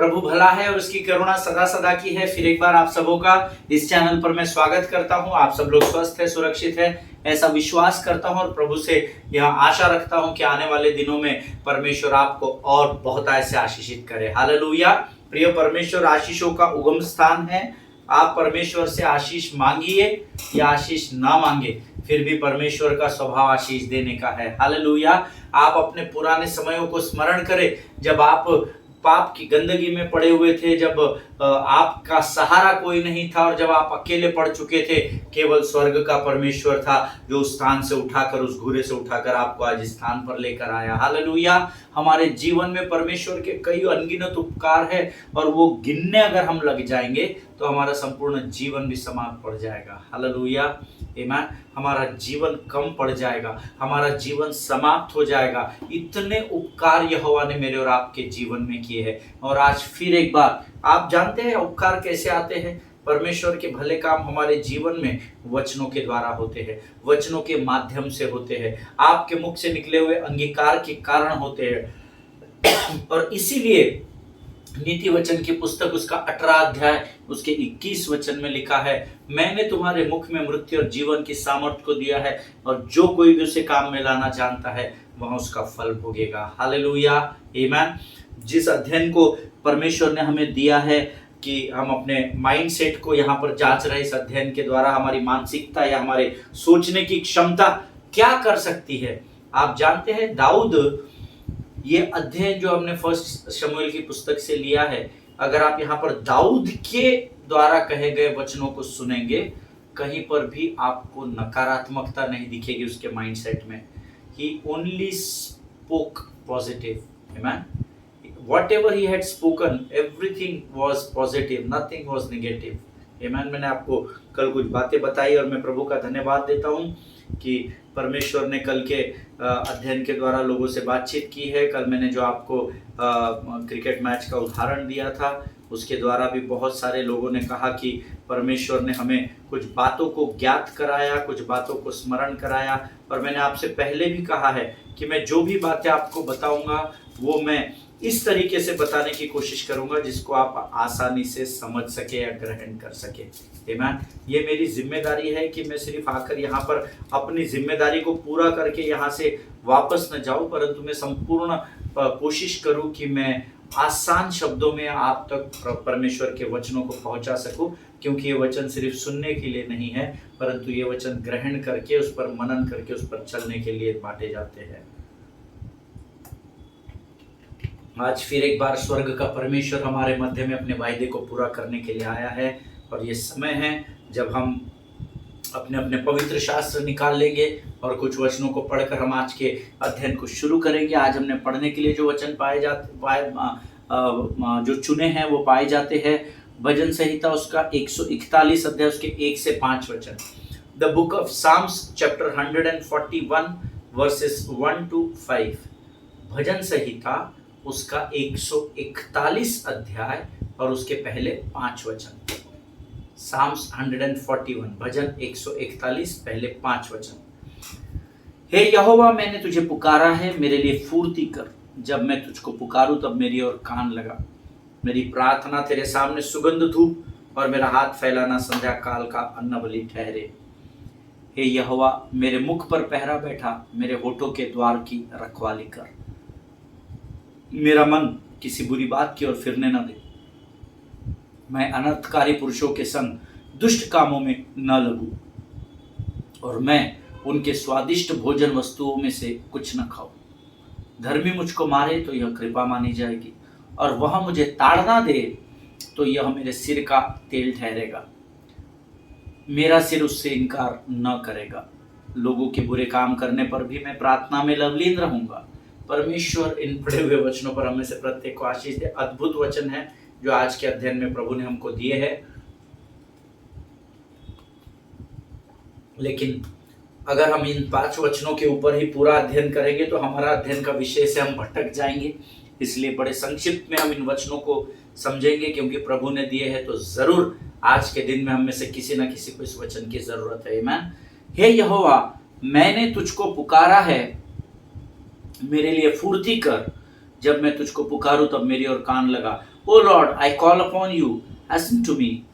प्रभु भला है और उसकी करुणा सदा सदा की है। फिर एक बार आप सबों का इस चैनल पर मैं स्वागत करता हूं। आप सब लोग स्वस्थ है, सुरक्षित है, ऐसा विश्वास करता हूं और प्रभु से यह आशा रखता हूं कि आने वाले दिनों में परमेश्वर आपको और बहुत ऐसे आशीषित करे। हालेलुया। प्रिय, परमेश्वर आशीषों का उगम स्थान है। आप परमेश्वर से आशीष मांगिए या आशीष ना मांगे, फिर भी परमेश्वर का स्वभाव आशीष देने का है। हालेलुया। आप अपने पुराने समयों को स्मरण करें, जब आप पाप की गंदगी में पड़े हुए थे, जब आपका सहारा कोई नहीं था और जब आप अकेले पड़ चुके थे। केवल स्वर्ग का परमेश्वर था जो उस स्थान से उठाकर, उस घूरे से उठाकर आपको आज इस स्थान पर लेकर आया। हालेलुया। हमारे जीवन में परमेश्वर के कई अनगिनत उपकार है और वो गिनने अगर हम लग जाएंगे तो हमारा संपूर्ण जीवन भी समाप्त पड़ जाएगा। हालेलुया। आमीन। हमारा जीवन कम पड़ जाएगा, हमारा जीवन समाप्त हो जाएगा। इतने उपकार यहोवा ने मेरे और आपके जीवन में किए हैं। और आज फिर एक बार, आप जानते हैं उपकार कैसे आते हैं? परमेश्वर के भले काम हमारे जीवन में वचनों के द्वारा होते हैं, वचनों के माध्यम से होते हैं, आपके मुख से निकले हुए अंगीकार के कारण होते हैं। और इसीलिए नीति वचन की पुस्तक उसका 18 अध्याय उसके 21 वचन में लिखा है, मैंने तुम्हारे मुख में मृत्यु और जीवन की सामर्थ्य को दिया है और जो कोई भी उसे काम में लाना जानता है वह उसका फल भोगेगा। हालेलुया। आमीन। जिस अध्ययन को परमेश्वर ने हमें दिया है कि हम अपने माइंड सेट को यहाँ पर जांच रहे, इस अध्ययन के द्वारा हमारी मानसिकता या हमारे सोचने की क्षमता क्या कर सकती है। आप जानते हैं दाऊद, ये अध्ययन जो हमने फर्स्ट शमूएल की पुस्तक से लिया है, अगर आप यहाँ पर दाऊद के द्वारा कहे गए वचनों को सुनेंगे, कहीं पर भी आपको नकारात्मकता नहीं दिखेगी उसके माइंडसेट में। He only spoke positive. Amen. Whatever he had spoken, everything was positive, nothing was negative. Amen. मैंने आपको कल कुछ बातें बताई और मैं प्रभु का धन्यवाद देता हूँ कि परमेश्वर ने कल के अध्ययन के द्वारा लोगों से बातचीत की है। कल मैंने जो आपको क्रिकेट मैच का उदाहरण दिया था, उसके द्वारा भी बहुत सारे लोगों ने कहा कि परमेश्वर ने हमें कुछ बातों को ज्ञात कराया, कुछ बातों को स्मरण कराया। और मैंने आपसे पहले भी कहा है कि मैं जो भी बातें आपको बताऊंगा वो मैं इस तरीके से बताने की कोशिश करूंगा जिसको आप आसानी से समझ सके या ग्रहण कर सके। आमीन। ये मेरी जिम्मेदारी है कि मैं सिर्फ आकर यहाँ पर अपनी जिम्मेदारी को पूरा करके यहाँ से वापस न जाऊं, परंतु मैं संपूर्ण कोशिश करूं कि मैं आसान शब्दों में आप तक परमेश्वर के वचनों को पहुंचा सकूं, क्योंकि ये वचन सिर्फ सुनने के लिए नहीं है, परंतु ये वचन ग्रहण करके, उस पर मनन करके, उस पर चलने के लिए बांटे जाते हैं। आज फिर एक बार स्वर्ग का परमेश्वर हमारे मध्य में अपने वायदे को पूरा करने के लिए आया है और ये समय है जब हम अपने अपने पवित्र शास्त्र निकाल लेंगे और कुछ वचनों को पढ़कर हम आज के अध्ययन को शुरू करेंगे। आज हमने पढ़ने के लिए जो वचन जो चुने हैं वो पाए जाते हैं भजन संहिता उसका 141 अध्याय उसके 1 से 5 वचन। The book of Psalms chapter 141 verses 1 to 5। भजन संहिता उसका 141 अध्याय और उसके पहले 5 वचन। साम्स 141 भजन 141 पहले 5 वचन। हे यहोवा, मैंने तुझे पुकारा है, मेरे लिए फुर्ती कर। जब मैं तुझको पुकारूं तब मेरी ओर कान लगा। मेरी प्रार्थना तेरे सामने सुगंध धूप और मेरा हाथ फैलाना संध्या काल का अन्न बलि ठहरे। हे यहोवा, मेरे मुख पर पहरा बैठा, मेरे होठों के द्वार की रखवाली कर। मेरा मन किसी बुरी बात की ओर फिरने न दे, मैं अनर्थकारी पुरुषों के संग दुष्ट कामों में न लगूं और मैं उनके स्वादिष्ट भोजन वस्तुओं में से कुछ न खाऊं। धर्मी मुझको मारे तो यह कृपा मानी जाएगी और वह मुझे ताड़ना दे तो यह मेरे सिर का तेल ठहरेगा। मेरा सिर उससे इनकार न करेगा। लोगों के बुरे काम करने पर भी मैं प्रार्थना में लवलीन रहूंगा। परमेश्वर इन पढ़े हुए वचनों पर हमें से प्रत्येक को आशीष दे। अद्भुत वचन है जो आज के अध्ययन में प्रभु ने हमको दिए हैं, लेकिन अगर हम इन 5 वचनों के ऊपर ही पूरा अध्ययन करेंगे तो हमारा अध्ययन का विषय से हम भटक जाएंगे। इसलिए बड़े संक्षिप्त में हम इन वचनों को समझेंगे, क्योंकि प्रभु ने दिए हैं तो जरूर आज के दिन में हम में से किसी न किसी को इस वचन की जरूरत है। आमीन। हे यहोवा, मैंने तुझको पुकारा है, मेरे लिए फुर्ती कर। जब मैं तुझको पुकारूं तब मेरी ओर कान लगा। O Lord, I call upon you, listen to me,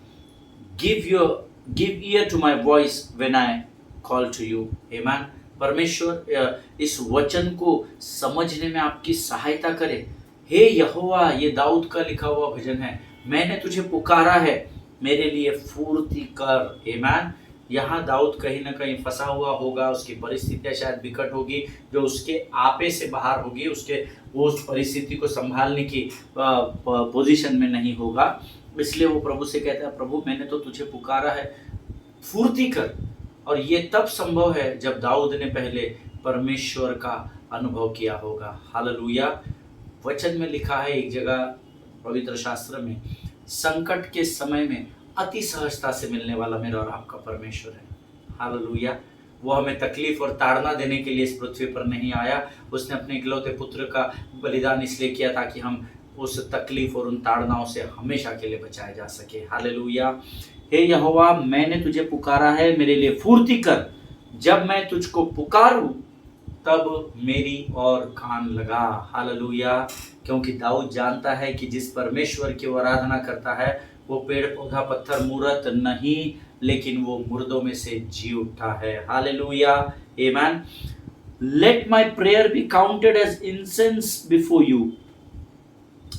give ear to my voice when I call to you. Amen. परमेश्वर इस वचन को समझने में आपकी सहायता करे। हे यहोवा, ये दाऊद का लिखा हुआ भजन है, मैंने तुझे पुकारा है, मेरे लिए फुर्ती कर। आमीन। यहाँ दाऊद कहीं ना कहीं फंसा हुआ होगा, उसकी परिस्थितियां शायद विकट होगी, जो उसके आपे से बाहर होगी, उसके वो उस परिस्थिति को संभालने की पोजीशन में नहीं होगा। इसलिए वो प्रभु से कहता है, प्रभु मैंने तो तुझे पुकारा है, फुर्ती कर। और ये तब संभव है जब दाऊद ने पहले परमेश्वर का अनुभव किया होगा। हालेलुया। वचन में लिखा है एक जगह पवित्र शास्त्र में, संकट के समय में अति सहजता से मिलने वाला मेरा और आपका परमेश्वर है। हालेलुया। वो हमें तकलीफ और ताड़ना देने के लिए इस पृथ्वी पर नहीं आया। उसने अपने इकलौते पुत्र का बलिदान इसलिए किया ताकि हम उस तकलीफ और उन ताड़नाओं से हमेशा के लिए बचाए जा सके। हालेलुया। हे यहोवा, मैंने तुझे पुकारा है, मेरे लिए फुर्ती कर। जब मैं तुझको पुकारूं तब मेरी और कान लगा। हालेलुया। क्योंकि दाऊद जानता है कि जिस परमेश्वर की वो आराधना करता है वो पेड़ पौधा पत्थर मूरत नहीं, लेकिन वो मुर्दों में से जी उठा है। Hallelujah. Amen. Let my prayer be counted as incense before you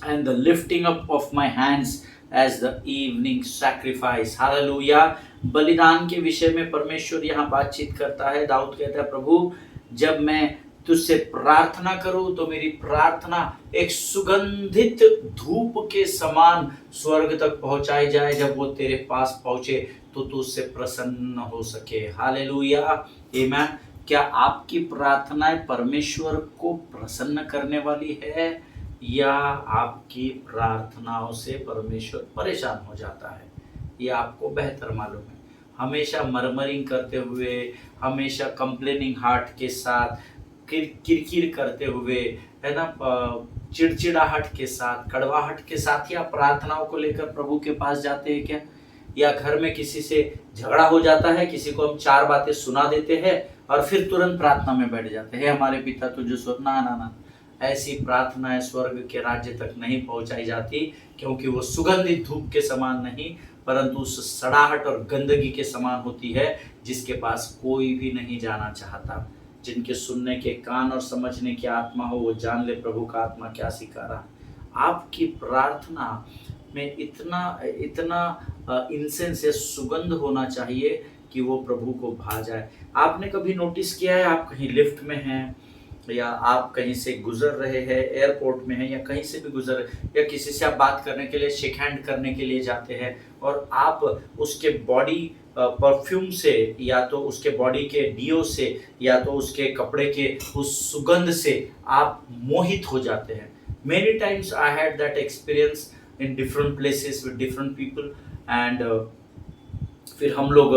and the lifting up of my hands as the evening sacrifice. Hallelujah. बलिदान के विषय में परमेश्वर यहाँ बातचीत करता है। दाऊद कहता है, प्रभु जब मैं तुझसे प्रार्थना करूं तो मेरी प्रार्थना एक सुगंधित धूप के समान स्वर्ग तक पहुंचाई जाए। जब वो तेरे पास पहुंचे तो तू उससे प्रसन्न हो सके। हालेलुया। आमीन। क्या आपकी प्रार्थनाएं परमेश्वर को प्रसन्न करने वाली है, या आपकी प्रार्थनाओं से परमेश्वर परेशान हो जाता है? ये आपको बेहतर मालूम है। हमेशा मरमरिंग करते हुए, हमेशा कंप्लेनिंग हार्ट के साथ, किरकिर करते हुए, है ना, चिड़चिड़ाहट के साथ, कड़वाहट के साथ ही आप प्रार्थनाओं को लेकर प्रभु के पास जाते हैं क्या? या घर में किसी से झगड़ा हो जाता है, किसी को हम 4 बातें सुना देते हैं और फिर तुरंत प्रार्थना में बैठ जाते हैं, हमारे पिता तुझे ना ना ना। ऐसी प्रार्थनाएं स्वर्ग के राज्य तक नहीं पहुंचाई जाती, क्योंकि वो सुगंधित धूप के समान नहीं, परंतु उस सड़ाहट और गंदगी के समान होती है जिसके पास कोई भी नहीं जाना चाहता। जिनके सुनने के कान और समझने की आत्मा हो वो जान ले प्रभु का आत्मा क्या सिखा रहा है। आपकी प्रार्थना में इतना इंसेंस या सुगंध होना चाहिए कि वो प्रभु को भा जाए। आपने कभी नोटिस किया है, आप कहीं लिफ्ट में हैं, या आप कहीं से गुजर रहे हैं, एयरपोर्ट में हैं, या कहीं से भी गुजर, या किसी से आप बात करने के लिए, शेक हैंड करने के लिए जाते हैं, और आप उसके बॉडी परफ्यूम से, या तो उसके बॉडी के डीओ से, या तो उसके कपड़े के उस सुगंध से आप मोहित हो जाते हैं। Many times I had that experience in different places with different people and फिर हम लोग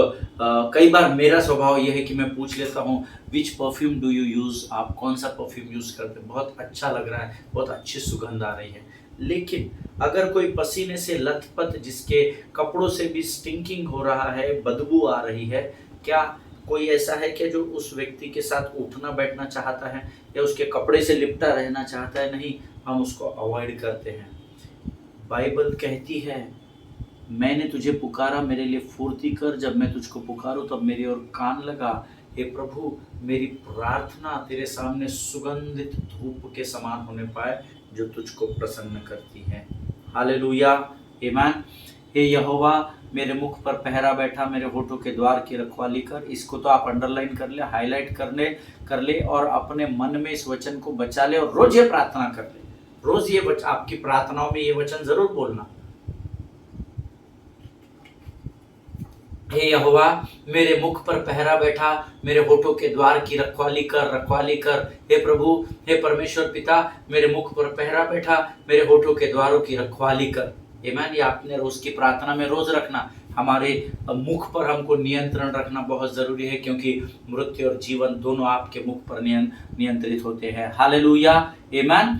कई बार मेरा स्वभाव यह है कि मैं पूछ लेता हूँ, विच परफ्यूम डू यू यूज़, आप कौन सा परफ्यूम यूज़ करते हैं, बहुत अच्छा लग रहा है, बहुत अच्छी सुगंध आ रही है। लेकिन अगर कोई पसीने से लथपथ, जिसके कपड़ों से भी स्टिंकिंग हो रहा है, बदबू आ रही है, क्या कोई ऐसा है क्या जो उस व्यक्ति के साथ उठना बैठना चाहता है या उसके कपड़े से लिपटा रहना चाहता है? नहीं, हम उसको अवॉइड करते हैं। बाइबल कहती है, मैंने तुझे पुकारा, मेरे लिए फुर्ती कर। जब मैं तुझको पुकारूं तब मेरी ओर कान लगा। हे प्रभु, मेरी प्रार्थना तेरे सामने सुगंधित धूप के समान होने पाए, जो तुझको प्रसन्न करती है। हालेलुया। आमीन। हे यहोवा, मेरे मुख पर पहरा बैठा, मेरे होठों के द्वार की रखवाली कर। इसको तो आप अंडरलाइन कर ले, हाईलाइट कर ले और अपने मन में इस वचन को बचा ले और रोज ये प्रार्थना कर ले। रोज ये आपकी प्रार्थनाओं में ये वचन जरूर बोलना। हे यहोवा, मेरे मुख पर पहरा बैठा, मेरे होठों के द्वार की रखवाली कर। हे प्रभु, हे परमेश्वर पिता, मेरे मुख पर पहरा बैठा, मेरे होठों के द्वारों की रखवाली कर। आमीन। ये आपने रोज की प्रार्थना में रोज रखना। हमारे मुख पर हमको नियंत्रण रखना बहुत जरूरी है, क्योंकि मृत्यु और जीवन दोनों आपके मुख पर नियंत्रित होते हैं। हालेलुया। आमीन।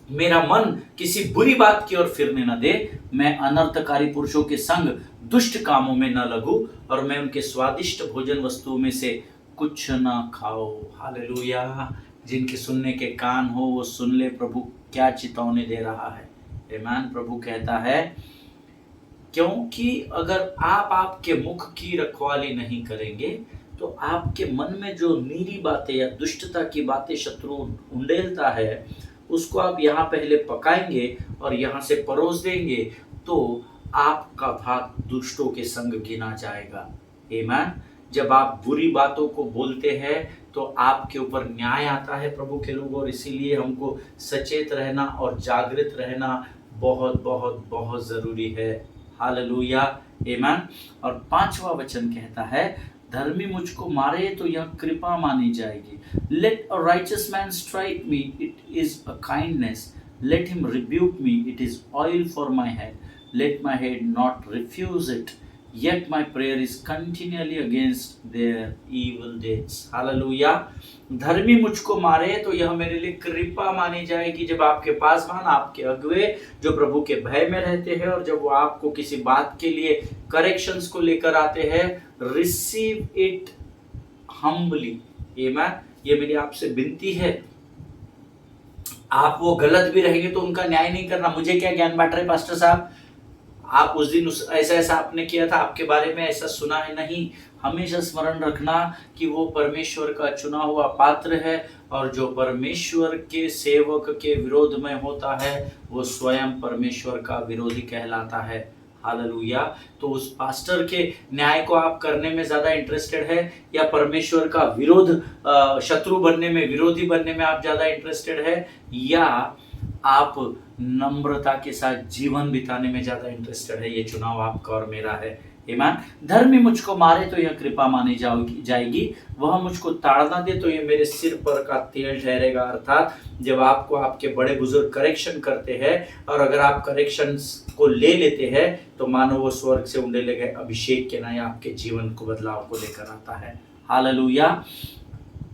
मेरा मन किसी बुरी बात की ओर फिरने न दे, मैं अनर्थकारी पुरुषों के संग दुष्ट कामों में न लगूं, और मैं उनके स्वादिष्ट भोजन वस्तुओं में से कुछ न खाओ। हालेलुया। जिनके सुनने के कान हो वो सुन ले प्रभु क्या चेतावनी दे रहा है। आमीन। प्रभु कहता है क्योंकि अगर आप आपके मुख की रखवाली नहीं करेंगे तो आपके मन में जो नीरी बातें या दुष्टता की बातें शत्रु उंडेलता है उसको आप यहाँ पहले पकाएंगे और यहाँ से परोस देंगे तो आपका भाग दुष्टों के संग गिना जाएगा। आमीन। जब आप बुरी बातों को बोलते हैं तो आपके ऊपर न्याय आता है प्रभु के लोगों, और इसीलिए हमको सचेत रहना और जागृत रहना बहुत बहुत बहुत जरूरी है। हालेलुया। आमीन। और 5वां वचन कहता है धर्मी मुझको मारे तो यह कृपा मानी जाएगी। Let a righteous man strike me, it is a kindness. Let him rebuke me, it is oil for my head. Let my head not refuse it, yet my prayer is continually against their evil deeds। Hallelujah. धर्मी मुझको मारे तो यह मेरे लिए कृपा मानी जाएगी। जब आपके पासवान, आपके अगुवे जो प्रभु के भय में रहते हैं और जब वो आपको किसी बात के लिए करेक्शंस को लेकर आते हैं, रिसीव इट हम्बली। आमीन। ये मेरी आपसे विनती है। आप वो गलत भी रहेंगे तो उनका न्याय नहीं करना। मुझे क्या ज्ञान बांट रहे पास्टर साहब, आप उस दिन ऐसा ऐसा आपने किया था, आपके बारे में ऐसा सुना है, नहीं। हमेशा स्मरण रखना कि वो परमेश्वर का चुना हुआ पात्र है और जो परमेश्वर के सेवक के विरोध में होता है वो स्वयं परमेश्वर का विरोधी कहलाता है। हालेलुया। तो उस पास्टर के न्याय को आप करने में ज्यादा इंटरेस्टेड है या परमेश्वर का विरोध, शत्रु बनने में, विरोधी बनने में आप ज्यादा इंटरेस्टेड है, या आप नम्रता के साथ जीवन बिताने में ज्यादा इंटरेस्टेड है? ये चुनाव आपका और मेरा है। आमीन। धर्मी मुझको मारे तो यह कृपा मानी जाएगी, वह मुझको ताड़ना दे तो ये मेरे सिर पर का तेल ठहरेगा। अर्थात जब आपको आपके बड़े बुजुर्ग करेक्शन करते हैं और अगर आप करेक्शन को ले लेते हैं तो मानो वो स्वर्ग से उंडेले गए अभिषेक के नए आपके जीवन को बदलाव को लेकर आता है। हालेलुया।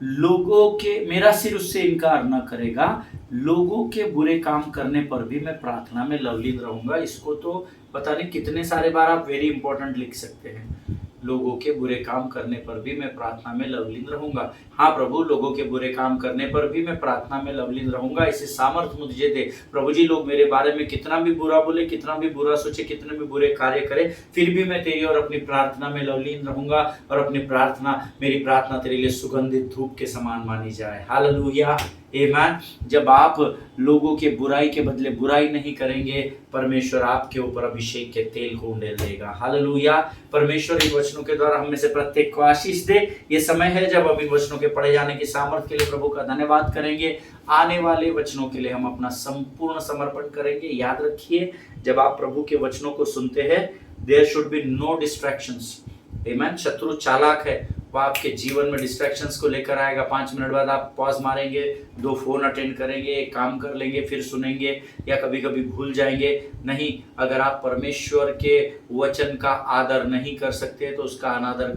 लोगों के, मेरा सिर उससे इनकार न करेगा, लोगों के बुरे काम करने पर भी मैं प्रार्थना में लवलीन रहूंगा। इसको तो पता नहीं कितने सारे बार आप वेरी इंपॉर्टेंट लिख सकते हैं। लोगों के बुरे काम करने पर भी मैं प्रार्थना में लवलीन रहूंगा। हाँ प्रभु, लोगों के बुरे काम करने पर भी मैं प्रार्थना में लवलीन रहूंगा, इसे सामर्थ मुझे दे। प्रभु जी, लोग मेरे बारे में कितना भी बुरा बोले, कितना भी बुरा सोचे, कितने भी बुरे कार्य करे, फिर भी मैं तेरी और अपनी प्रार्थना में लवलीन रहूंगा और अपनी प्रार्थना, मेरी प्रार्थना तेरे लिए सुगंधित धूप के समान मानी जाए। हालेलुया। आमीन। जब आप लोगों के बुराई के बदले बुराई नहीं करेंगे, परमेश्वर आपके ऊपर अभिषेक के तेल को उंडेल देगा। हालेलुया। परमेश्वर इन वचनों के द्वारा हम में से प्रत्येक को आशीष दे। ये समय है जब हम इन वचनों के पढ़े जाने की सामर्थ के लिए प्रभु का धन्यवाद करेंगे। आने वाले वचनों के लिए हम अपना संपूर्ण समर्पण करेंगे। याद रखिए, जब आप प्रभु के वचनों को सुनते हैं, there should be no distractions. Amen. शत्रु चालाक है, वो आपके जीवन में डिस्ट्रैक्शंस को लेकर आएगा। 5 मिनट बाद आप पॉज मारेंगे, 2 फोन अटेंड करेंगे, एक काम कर लेंगे, फिर सुनेंगे, या कभी कभी भूल जाएंगे। नहीं, अगर आप परमेश्वर के वचन का आदर नहीं कर सकते तो उसका अनादर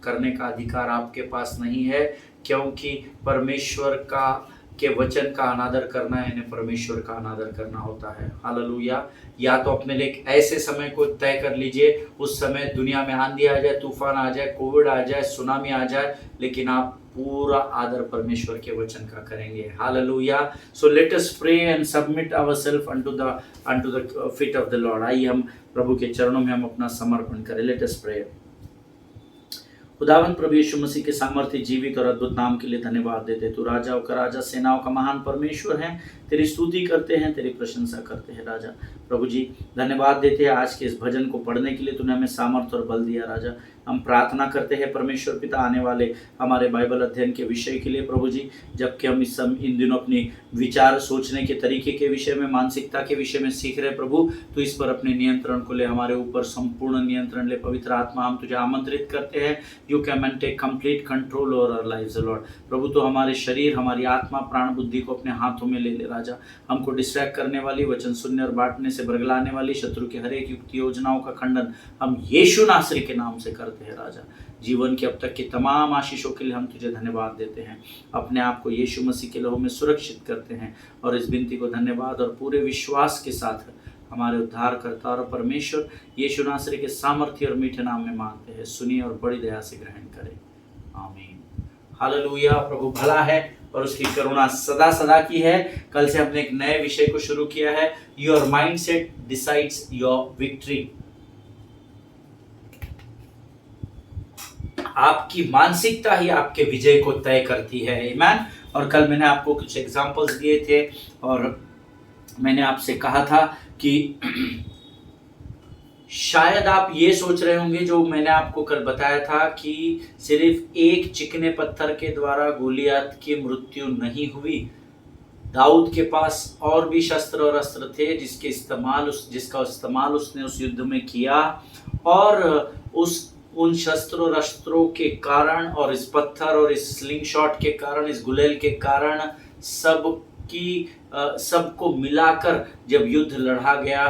करने का अधिकार आपके पास नहीं है, क्योंकि परमेश्वर के वचन का अनादर करना यानी परमेश्वर का अनादर करना होता है। हालेलुया। या तो अपने लिए एक ऐसे समय को तय कर लीजिए, उस समय दुनिया में आंधी आ जाए, तूफान आ जाए, कोविड आ जाए, सुनामी आ जाए, लेकिन आप पूरा आदर परमेश्वर के वचन का करेंगे। Hallelujah. So let us pray and submit ourselves unto the feet of the Lord. आइए हम प्रभु के चरणों में हम अपना समर्पण करें। Let us pray. खुदावंद प्रभु यीशु मसीह के सामर्थ्य, जीवित और अद्भुत नाम के लिए धन्यवाद देते। तू राजाओं का राजा, सेनाओं का महान परमेश्वर है। तेरी स्तुति करते हैं, तेरी प्रशंसा करते हैं राजा। प्रभु जी, धन्यवाद देते हैं आज के इस भजन को पढ़ने के लिए तूने हमें सामर्थ्य और बल दिया राजा। हम प्रार्थना करते हैं परमेश्वर पिता, आने वाले हमारे बाइबल अध्ययन के विषय के लिए प्रभु जी, जबकि हम इन दिनों अपनी विचार सोचने के तरीके के विषय में, मानसिकता के विषय में सीख रहे प्रभु, तो इस पर अपने नियंत्रण को ले, हमारे ऊपर संपूर्ण नियंत्रण ले। पवित्र आत्मा, हम तुझे आमंत्रित करते हैं, you can and take complete control over our lives lord. प्रभु, तो हमारे शरीर, हमारी आत्मा, प्राण, बुद्धि को अपने हाथों में ले ले राजा। हमको डिस्ट्रैक्ट करने वाली, वचन सुनने और बांटने से बरगलाने वाली शत्रु की हर एक युक्ति योजनाओं का खंडन हम यीशु नासरी के नाम से करते हैं राजा। जीवन के अब तक की तमाम आशीषों के लिए हम तुझे धन्यवाद देते हैं। अपने आप को यीशु मसीह के लहू में सुरक्षित करते हैं और इस विनती को धन्यवाद और पूरे विश्वास के साथ हमारे उद्धारकर्ता और परमेश्वर यीशु नासरी के सामर्थ्य और मीठे नाम में मांगते हैं। सुनिए और बड़ी दया से ग्रहण करें। आमीन। हालेलुया। प्रभु भला है और उसकी करुणा सदा सदा की है। कल से हमने एक नए विषय को शुरू किया है, your mindset decides your victory. आपकी मानसिकता ही आपके विजय को तय करती है। आमीन। और कल मैंने आपको कुछ एग्जांपल्स दिए थे और मैंने आपसे कहा था कि शायद आप ये सोच रहे होंगे, जो मैंने आपको कल बताया था कि सिर्फ एक चिकने पत्थर के द्वारा गोलियत की मृत्यु नहीं हुई। दाऊद के पास और भी शस्त्र और अस्त्र थे जिसका इस्तेमाल उसने उस युद्ध में किया, और उन शस्त्रों और अस्त्रों के कारण और इस पत्थर और इस स्लिंग शॉट के कारण, इस गुलेल के कारण सबको मिलाकर जब युद्ध लड़ा गया,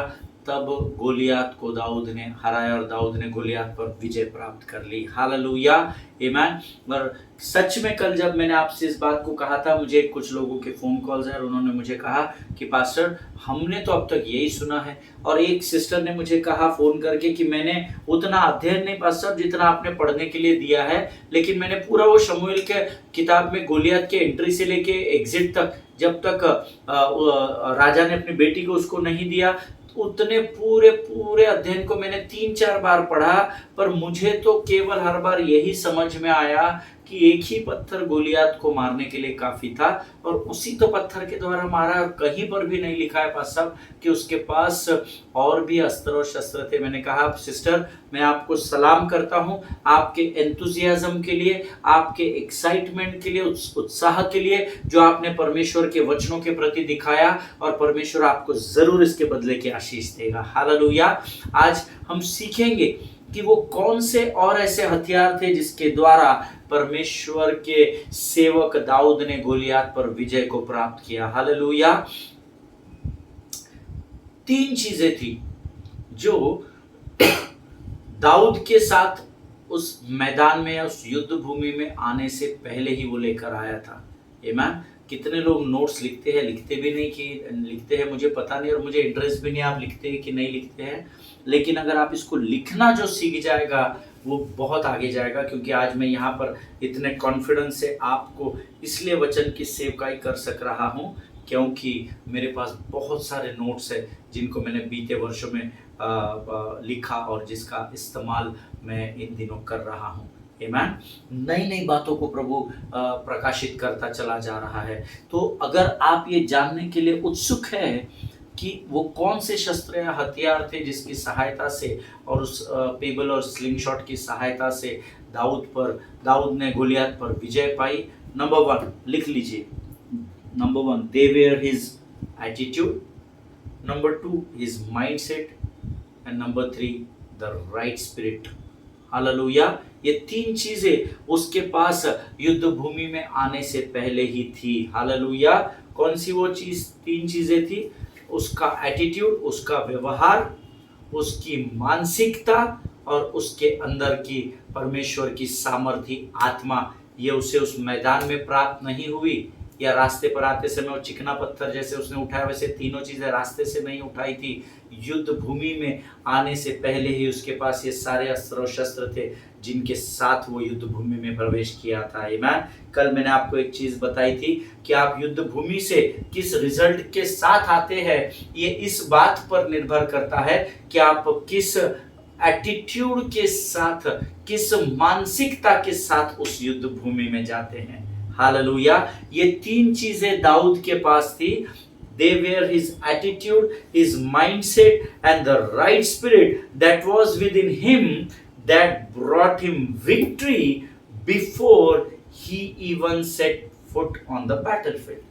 तब गोलियत को दाऊद ने हराया और दाऊद ने गोलियत पर विजय प्राप्त कर ली। हालेलुया, आमीन। और सच में कल जब मैंने आपसे इस बात को कहा था, मुझे कुछ लोगों के फोन कॉल्स हैं और उन्होंने मुझे कहा कि पास्टर हमने तो अब तक यही सुना है, और एक सिस्टर ने मुझे कहा फोन करके कि मैंने उतना अध्ययन नहीं पास्टर जितना आपने पढ़ने के लिए दिया है, लेकिन मैंने पूरा वो शमूएल के किताब में गोलियत के एंट्री से लेके एग्जिट तक, जब तक राजा ने अपनी बेटी को उसको नहीं दिया, उतने पूरे अध्ययन को मैंने 3-4 बार पढ़ा, पर मुझे तो केवल हर बार यही समझ में आया कि एक ही पत्थर गोलियत को मारने के लिए काफी था, और उसी तो पत्थर के द्वारा मारा, और कहीं पर भी नहीं लिखा है पास साहब कि उसके पास और भी अस्त्र और शस्त्र थे। मैंने कहा सिस्टर, मैं आपको सलाम करता हूं आपके एंथुजियाज्म के लिए, आपके एक्साइटमेंट के लिए, उत्साह के लिए, जो आपने परमेश्वर के वचनों के प्रति दिखाया, और परमेश्वर आपको जरूर इसके बदले की आशीष देगा। हालेलुया। आज हम सीखेंगे कि वो कौन से और ऐसे हथियार थे जिसके द्वारा परमेश्वर के सेवक दाऊद ने गोलियत पर विजय को प्राप्त किया। हालेलुया। 3 चीजें थी जो दाऊद के साथ उस मैदान में या उस युद्ध भूमि में आने से पहले ही वो लेकर आया था। आमीन। कितने लोग नोट्स लिखते हैं, लिखते भी नहीं कि लिखते हैं, मुझे पता नहीं, और मुझे इंटरेस्ट भी नहीं आप लिखते हैं कि नहीं लिखते हैं, लेकिन अगर आप इसको लिखना जो सीख जाएगा वो बहुत आगे जाएगा। क्योंकि आज मैं यहाँ पर इतने कॉन्फिडेंस से आपको इसलिए वचन की सेवकाई कर सक रहा हूँ क्योंकि मेरे पास बहुत सारे नोट्स है जिनको मैंने बीते वर्षों में लिखा और जिसका इस्तेमाल मैं इन दिनों कर रहा हूँ। आमीन। नई नई बातों को प्रभु प्रकाशित करता चला जा रहा है। तो अगर आप ये जानने के लिए उत्सुक है कि वो कौन से शस्त्र या हथियार थे जिसकी सहायता से और उस पेबल और स्लिंग शॉट की सहायता से दाऊद ने गोलियत पर विजय पाई, नंबर 1 लिख लीजिए। Number 1, they were his attitude, number 2 his mindset, and number 3 the right spirit. Hallelujah. ये 3 चीजें उसके पास युद्ध भूमि में आने से पहले ही थी। हालेलुया। कौन सी वो 3 चीजें थी? उसका एटीट्यूड, उसका व्यवहार, उसकी मानसिकता और उसके अंदर की परमेश्वर की सामर्थ्य आत्मा। ये उसे उस मैदान में प्राप्त नहीं हुई या रास्ते पर आते समय वो चिकना पत्थर जैसे उसने उठाया, वैसे तीनों चीजें रास्ते से नहीं उठाई थी। युद्ध भूमि में आने से पहले ही उसके पास ये सारे अस्त्र और शस्त्र थे जिनके साथ वो युद्ध भूमि में प्रवेश किया था। आमीन। कल मैंने आपको एक चीज बताई थी कि आप युद्ध भूमि से किस रिजल्ट के साथ आते हैं, ये इस बात पर निर्भर करता है कि आप किस एटीट्यूड के साथ, किस मानसिकता के साथ उस युद्ध भूमि में जाते हैं। हालेलुया। ये 3 चीजें दाऊद के पास थी। They were his attitude, his mindset, and the right spirit that was within him that brought him victory before he even set foot on the battlefield.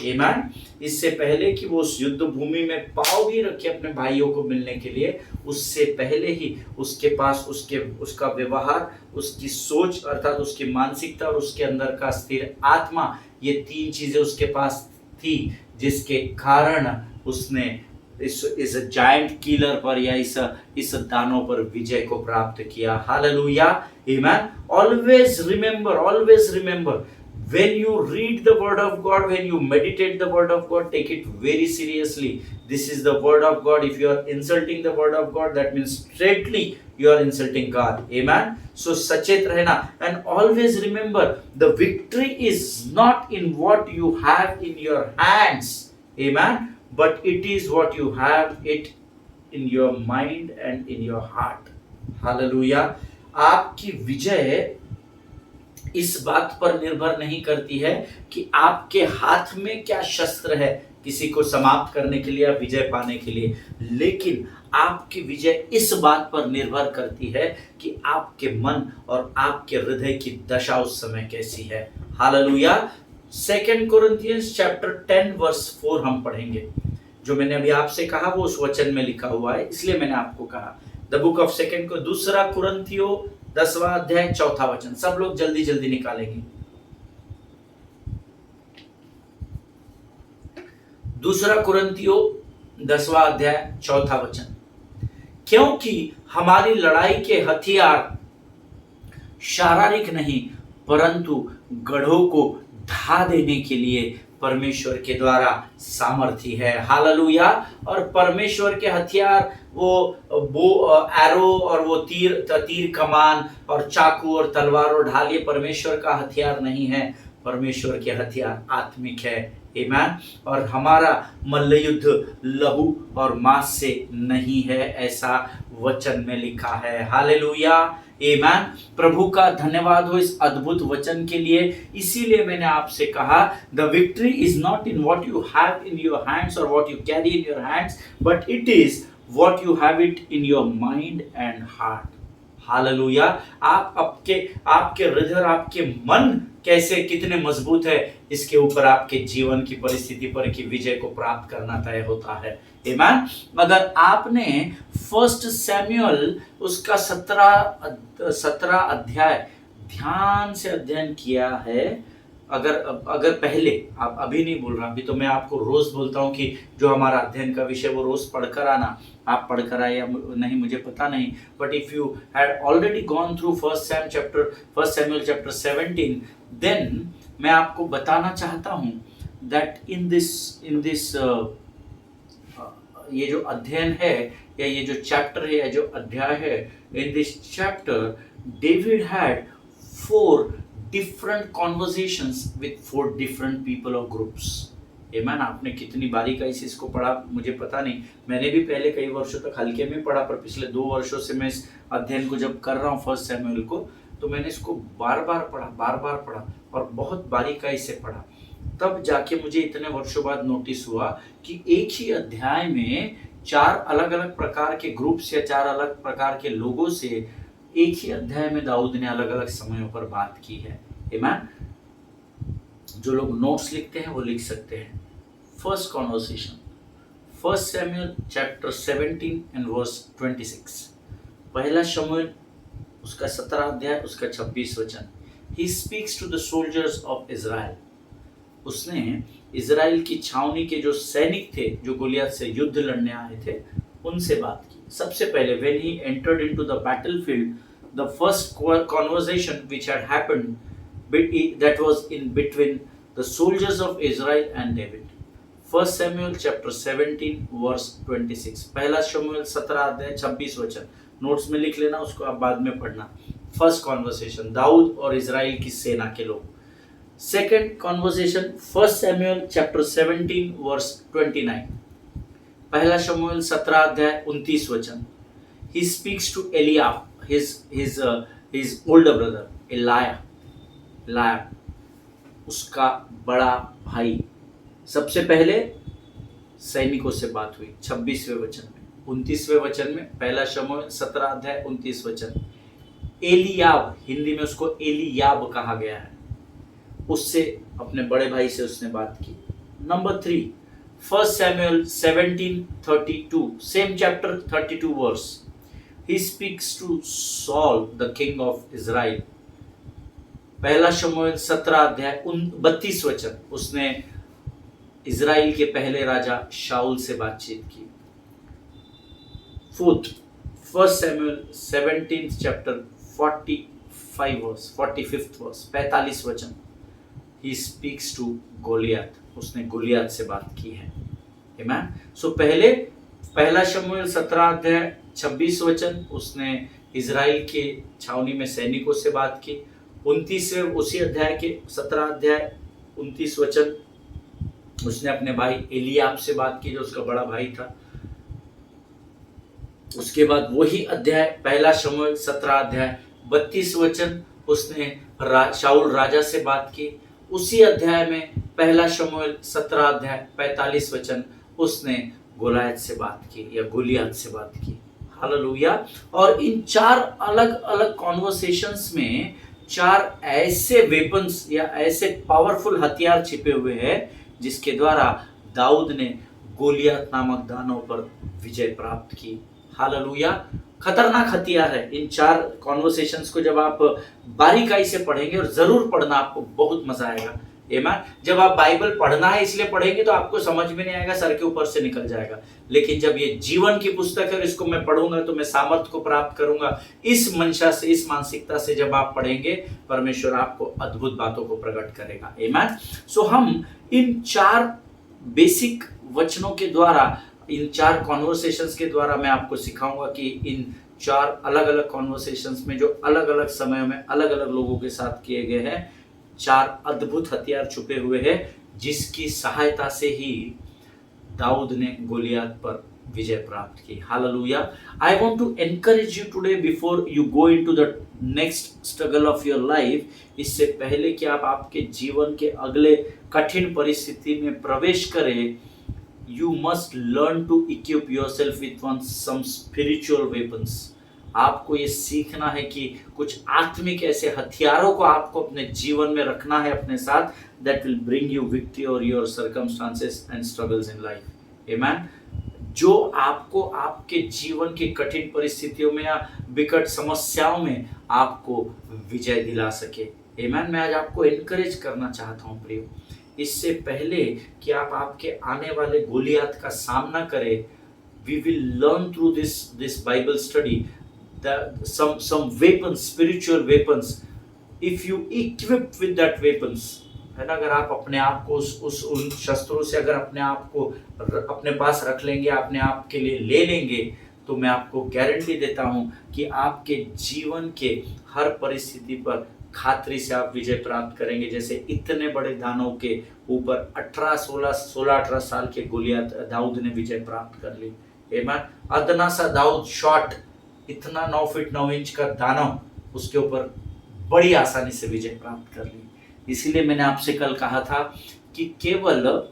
Amen. इससे पहले कि वो उस युद्ध भूमि में पाँव भी रखे अपने भाइयों को मिलने के लिए, उससे पहले ही उसके पास उसका व्यवहार, उसकी सोच अर्थात उसकी मानसिकता और उसके अंदर का स्थिर आत्मा, ये 3 चीजें उसके पास थी जिसके कारण उसने इस जायंट किलर पर या इस दानों पर विजय को प्राप्त किया। हालेलुया। आमीन। Always remember When you read the word of God, when you meditate the word of God, take it very seriously. This is the word of God. If you are insulting the word of God, that means straightly you are insulting God. Amen. So सचेत रहना, and always remember, the victory is not in what you have in your hands. Amen. But it is what you have it in your mind and in your heart. Hallelujah. आपकी विजय इस बात पर निर्भर नहीं करती है कि आपके हाथ में क्या शस्त्र है किसी को समाप्त करने के लिए या विजय पाने के लिए, लेकिन आपकी विजय इस बात पर निर्भर करती है कि आपके मन और आपके हृदय की दशा उस समय कैसी है। हालेलुया। 2 कोरिन्थियंस चैप्टर 10 वर्स 4 हम पढ़ेंगे। जो मैंने अभी आपसे कहा वो उस वचन में लिखा हुआ है, इसलिए मैंने आपको कहा। द बुक ऑफ 2 कुरिन्थियों 10वां अध्याय 4था वचन। सब लोग जल्दी जल्दी निकालेंगे। 2 कुरिन्थियों 10वां अध्याय 4था वचन। क्योंकि हमारी लड़ाई के हथियार शारीरिक नहीं परंतु गढ़ों को ढा देने के लिए परमेश्वर के द्वारा सामर्थी है। हालेलुया। और परमेश्वर के हथियार वो एरो और वो तीर कमान और चाकू और तलवार और ढाल, ये परमेश्वर का हथियार नहीं है। परमेश्वर के हथियार आत्मिक है। आमीन। और हमारा मल्ल युद्ध लहू और मांस से नहीं है, ऐसा वचन में लिखा है। हालेलुया। आमीन। प्रभु का धन्यवाद हो इस अद्भुत वचन के लिए। इसीलिए मैंने आपसे कहा, the victory is not in what you have in your hands और what you carry in your hands, but it is what you have it in your mind and heart. Hallelujah. आप आपके हृदय और आपके मन कैसे कितने मजबूत है, इसके ऊपर आपके जीवन की परिस्थिति पर की विजय को प्राप्त करना तय होता है। आमीन। अगर आपने 1 सैमुअल उसका 17 अध्याय ध्यान से अध्ययन किया है, अगर पहले, आप अभी नहीं बोल रहा, अभी तो मैं आपको रोज बोलता हूं कि जो हमारा अध्ययन का विषय वो रोज पढ़कर आना। आप पढ़कर आए या नहीं मुझे पता नहीं, but if you had already gone through 1 Samuel chapter 17, then मैं आपको बताना चाहता हूं दैट इन दिस ये जो अध्ययन है या ये जो चैप्टर है या जो अध्याय है, in this chapter David had 4 different conversations with 4 different people or groups. आमीन। आपने कितनी बारीकाई से इसको पढ़ा मुझे पता नहीं। मैंने भी पहले कई वर्षों तक हल्के में पढ़ा, पर पिछले 2 वर्षों से मैं इस अध्ययन को जब कर रहा हूँ 1 सैमुअल को, तो मैंने इसको बार बार पढ़ा और बहुत बारीकाई से पढ़ा। तब जाके मुझे इतने वर्षों बाद नोटिस हुआ कि एक ही अध्याय में 4 अलग अलग प्रकार के ग्रुप्स या 4 अलग प्रकार के लोगों से एक ही अध्याय में दाऊद ने अलग अलग समयों पर बात की है। आमीन। जो लोग नोट्स लिखते हैं वो लिख सकते हैं। First conversation, 1 Samuel chapter 17 and verse 26। पहला शमूएल उसका 17 अध्याय उसका 26 वचन। He speaks to the soldiers of Israel. उसने इजराइल की छावनी के जो सैनिक थे, जो गोलियत से युद्ध लड़ने आए थे, उनसे बात की। सबसे पहले when he entered into the battlefield, the first conversation which had happened, that was in between the soldiers of Israel and David. 1 Samuel chapter 17 verse 26। पहला शमूएल 17 अध्याय 26 वचन। नोट्स में लिख लेना, उसको आप बाद में पढ़ना। फर्स्ट कॉन्वर्सेशन, दाऊद और इजराइल की सेना के लोग। Second conversation, 1 Samuel chapter 17 verse 29। पहला शमूएल 17 अध्याय 29 वचन। He speaks to Eliab, his older brother, Eliab, उसका बड़ा भाई। सबसे पहले सैनिकों से बात हुई 26वें वचन में। 29वें वचन में पहला शमूएल 17 अध्याय 29 वचन। एलियाब, हिंदी में उसको एलियाब कहा गया है, उससे अपने बड़े भाई से उसने बात की। Number 3, 1 Samuel 17:32, same chapter 32 verse. He speaks to Saul, the king of Israel. पहला शमूएल 17 अध्याय 32 वचन, उसने इजराइल के पहले राजा शाऊल से बातचीत की। 4th, 1 Samuel 17th chapter 45 verse, 45th verse, 45 वचन। ही स्पीक्स टू गोलियत, उसने गोलियत से बात की है। आमीन। सो पहले पहला शमूएल 17 अध्याय 26 वचन उसने इजराइल के छावनी में सैनिकों से बात की। 29वें उसी अध्याय के 17 अध्याय 29 वचन उसने अपने भाई एलियाब से बात की जो उसका बड़ा भाई था। उसके बाद वही अध्याय पहला शमूएल 17 अध्याय 32 वचन उसने शाऊल राजा से बात की। उसी अध्याय में पहला शमूएल 17 अध्याय 45 वचन उसने गोलायत से बात की या गोलियत से बात की। हालेलुया। और इन 4 अलग अलग कॉन्वर्सेशंस में 4 ऐसे वेपन्स या ऐसे पावरफुल हथियार छिपे हुए हैं जिसके द्वारा दाऊद ने गोलियत नामक दानव पर विजय प्राप्त की। हालेलुया। खतरनाक हथियार है। इन 4 कॉन्वर्सेशंस को जब आप बारीकाई से पढ़ेंगे, और जरूर पढ़ना, आपको बहुत मजा आएगा। आमीन। जब आप बाइबल पढ़ना है इसलिए पढ़ेंगे तो आपको समझ में नहीं आएगा, सर के ऊपर से निकल जाएगा। लेकिन जब ये जीवन की पुस्तक है और इसको मैं पढ़ूंगा तो मैं सामर्थ्य को प्राप्त करूंगा, इस मंशा से, इस मानसिकता से जब आप पढ़ेंगे, परमेश्वर आपको अद्भुत बातों को प्रकट करेगा। आमीन। सो हम इन 4 बेसिक वचनों के द्वारा, इन 4 कॉन्वर्सेशंस के द्वारा मैं आपको सिखाऊंगा कि इन 4 अलग अलग कॉन्वर्सेशंस में जो अलग अलग समयों में अलग अलग लोगों के साथ किए गए हैं, 4 अद्भुत हथियार छुपे हुए हैं जिसकी सहायता से ही दाऊद ने गोलियत पर विजय प्राप्त की। Hallelujah. I want to encourage you today before you go into the next struggle of your life. इससे पहले कि आप आपके जीवन के अगले कठिन परिस्थिति में प्रवेश करें, you must learn to equip yourself with some spiritual weapons। आपको ये सीखना है कि कुछ आत्मिक ऐसे हथियारों को आपको अपने जीवन में रखना है अपने साथ, that will bring you victory over your circumstances and struggles in life। Amen। जो आपको आपके जीवन की कठिन परिस्थितियों में या विकट समस्याओं में आपको विजय दिला सके। Amen। मैं आज आपको एनकरेज करना चाहता हूँ प्रियो, इससे पहले कि आप आपके आने वाले गोलियत का सामना करें, we will learn through this Bible study some weapons, spiritual weapons। If you equip with that weapons, है ना, अगर आप अपने आप को उन शस्त्रों से अगर अपने आप को अपने पास रख लेंगे, अपने आप के लिए ले लेंगे, तो मैं आपको गारंटी देता हूं कि आपके जीवन के हर परिस्थिति पर खातरी से आप विजय प्राप्त करेंगे। जैसे इतने बड़े दानव के ऊपर 16-18 साल के गोलियत दाऊद ने विजय प्राप्त कर ली। आमीन। अदना सा दाऊद शॉट, इतना 9 फीट 9 इंच का दानव, उसके ऊपर बड़ी आसानी से विजय प्राप्त कर ली। इसीलिए मैंने आपसे कल कहा था कि केवल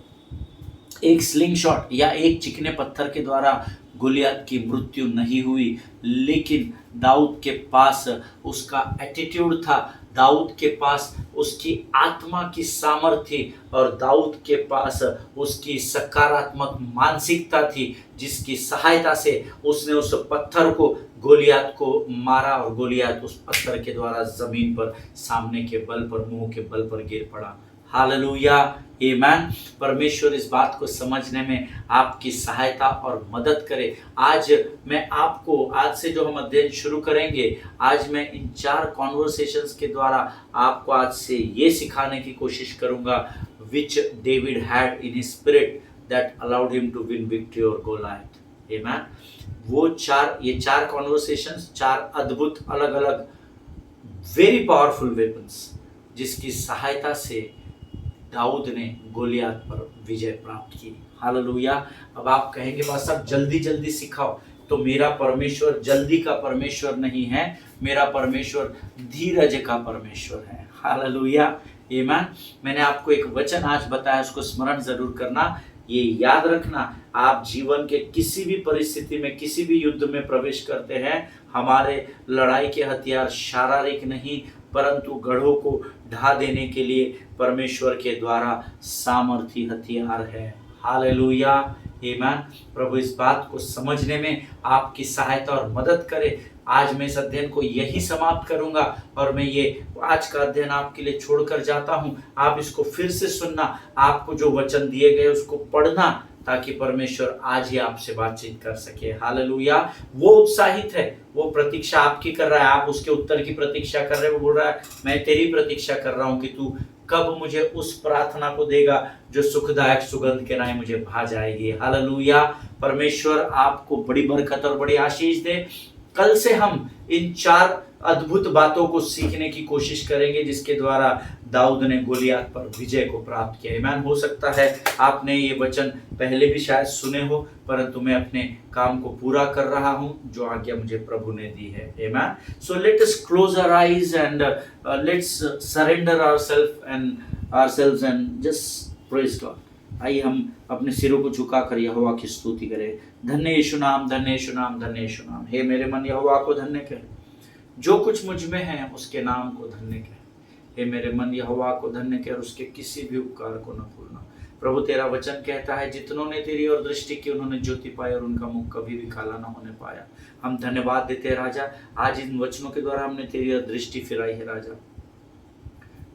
एक स्लिंग शॉट या एक चिकने पत्थर के द्वारा गोलियत की मृत्यु नहीं हुई, लेकिन दाऊद के पास उसका एटीट्यूड था, दाऊद के पास उसकी आत्मा की सामर्थ्य थी, और दाऊद के पास उसकी सकारात्मक मानसिकता थी, जिसकी सहायता से उसने उस पत्थर को, गोलियत को मारा, और गोलियत उस पत्थर के द्वारा जमीन पर सामने के बल पर, मुंह के बल पर गिर पड़ा। हालेलुया। आमीन। परमेश्वर इस बात को समझने में आपकी सहायता और मदद करे। आज मैं आपको, आज से जो हम अध्ययन शुरू करेंगे, आज मैं इन 4 कॉन्वर्सेशंस के द्वारा आपको आज से ये सिखाने की कोशिश करूंगा, which David had in his spirit that allowed him to win victory over Goliath। आमीन। वो 4 कॉन्वर्सेशंस, 4 अद्भुत अलग अलग वेरी पावरफुल वेपन्स, जिसकी सहायता से दाऊद ने गोलियत पर विजय प्राप्त की। हालेलुया। अब आप कहेंगे बस सब जल्दी जल्दी सिखाओ, तो मेरा परमेश्वर जल्दी का परमेश्वर नहीं है, मेरा परमेश्वर धीरज का परमेश्वर है। हालेलुया। आमीन। मैंने आपको एक वचन आज बताया, उसको स्मरण जरूर करना, ये याद रखना, आप जीवन के किसी भी परिस्थिति में, किसी भी युद्ध में प्रवेश करते हैं, हमारे लड़ाई के हथियार शारीरिक नहीं, परंतु गढ़ों को ढा देने के लिए परमेश्वर के द्वारा सामर्थी हथियार है। हालेलुया। आमीन। प्रभु इस बात को समझने में आपकी सहायता और मदद करे। आज मैं इस अध्ययन को यही समाप्त करूंगा, और मैं ये आज का अध्ययन आपके लिए छोड़कर जाता हूं। आप इसको फिर से सुनना, आपको जो वचन दिए गए उसको पढ़ना, ताकि परमेश्वर आज ही आपसे बातचीत कर सके। हालेलुया। वो उत्साहित है, वो प्रतीक्षा आपकी कर रहा है, आप उसके उत्तर की प्रतीक्षा कर रहे हैं। वो बोल रहा है मैं तेरी प्रतीक्षा कर रहा हूं कि तू कब मुझे उस प्रार्थना को देगा जो सुखदायक सुगंध के राय मुझे भा जाएगी। हालेलुया। परमेश्वर आपको बड़ी बरकत और बड़ी आशीष दे। कल से हम इन 4 अद्भुत बातों को सीखने की कोशिश करेंगे जिसके द्वारा दाऊद ने गोलियत पर विजय को प्राप्त किया। आमीन। हो सकता है आपने ये वचन पहले भी शायद सुने हो, परंतु मैं अपने काम को पूरा कर रहा हूं जो आज्ञा मुझे प्रभु ने दी है। Amen. So let us close our eyes and let's surrender ourselves and just praise God. आइए हम अपने सिरों को झुकाकर यहोवा की स्तुति करें। धन्य यीशु नाम, धन्य यीशु नाम, धन्य यीशु नाम। हे मेरे मन यहोवा को धन्य कह, जो कुछ मुझ में है उसके नाम को धन्य कह। हे मेरे मन यहोवा को धन्य कह और उसके किसी भी उपकार को न भूलना। प्रभु तेरा वचन कहता है, जितनों ने तेरी ओर दृष्टि की उन्होंने ज्योति पाई और उनका मुख कभी भी काला न होने पाया। हम धन्यवाद देते हैं राजा, आज इन वचनों के द्वारा हमने तेरी ओर दृष्टि फिराई है राजा।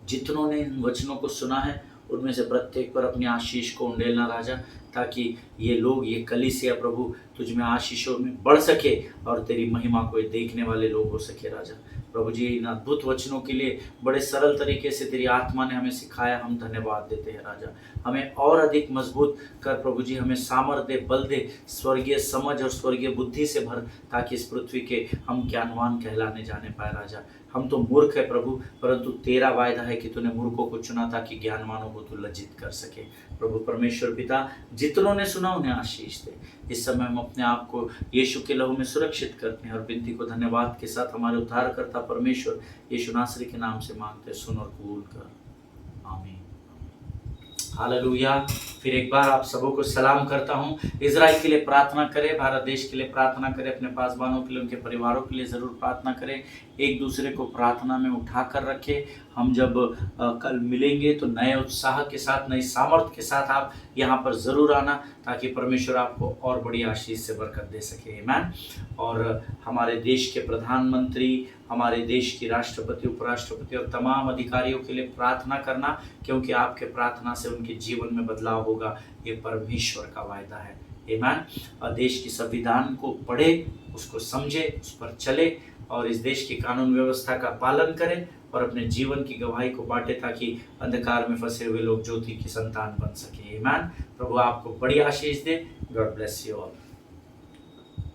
जितनों ने इन वचनों को सुना है उनमें से प्रत्येक पर अपनी आशीष को उंडेलना राजा, ताकि ये लोग, ये कलीसिया प्रभु तुझ में आशीषों में बढ़ सके और तेरी महिमा को देखने वाले लोग हो सके राजा। प्रभु जी इन अद्भुत वचनों के लिए बड़े सरल तरीके से तेरी आत्मा ने हमें सिखाया, हम धन्यवाद देते हैं राजा। हमें और अधिक मजबूत कर प्रभु जी, हमें सामर्थ्य दे, बल दे, स्वर्गीय समझ और स्वर्गीय बुद्धि से भर, ताकि इस पृथ्वी के हम ज्ञानवान कहलाने जाने पाए राजा। हम तो मूर्ख है प्रभु, परंतु तेरा वायदा है कि तूने मूर्खों को चुना ताकि ज्ञानवानों को तू लज्जित कर सके। प्रभु परमेश्वर पिता, जितनों ने सुना उन्हें आशीष दे। इस समय हम अपने आप को यीशु के लहू में सुरक्षित करते हैं और विनती को धन्यवाद के साथ हमारे उद्धारकर्ता परमेश्वर यीशु नासरी के नाम से मांगते, सुन और कबूल कर। आमीन। हालेलुया। फिर एक बार आप सबों को सलाम करता हूँ। इजराइल के लिए प्रार्थना करें, भारत देश के लिए प्रार्थना करें, अपने पासवानों के लिए, उनके परिवारों के लिए ज़रूर प्रार्थना करें। एक दूसरे को प्रार्थना में उठा कर रखें। हम जब कल मिलेंगे तो नए उत्साह के साथ, नई सामर्थ्य के साथ आप यहाँ पर ज़रूर आना, ताकि परमेश्वर आपको और बड़ी आशीष से बरकत दे सके। आमीन। और हमारे देश के प्रधानमंत्री, हमारे देश की राष्ट्रपति, उपराष्ट्रपति और तमाम अधिकारियों के लिए प्रार्थना करना, क्योंकि आपके प्रार्थना से उनके जीवन में बदलाव होगा, ये परमेश्वर का वायदा है। आमीन। और देश की संविधान को पढ़े, उसको समझे, उस पर चले और इस देश की कानून व्यवस्था का पालन करें और अपने जीवन की गवाही को बांटे, ताकि अंधकार में फंसे हुए लोग ज्योति की संतान बन सके। आमीन। प्रभु आपको बड़ी आशीष दे। God bless you all.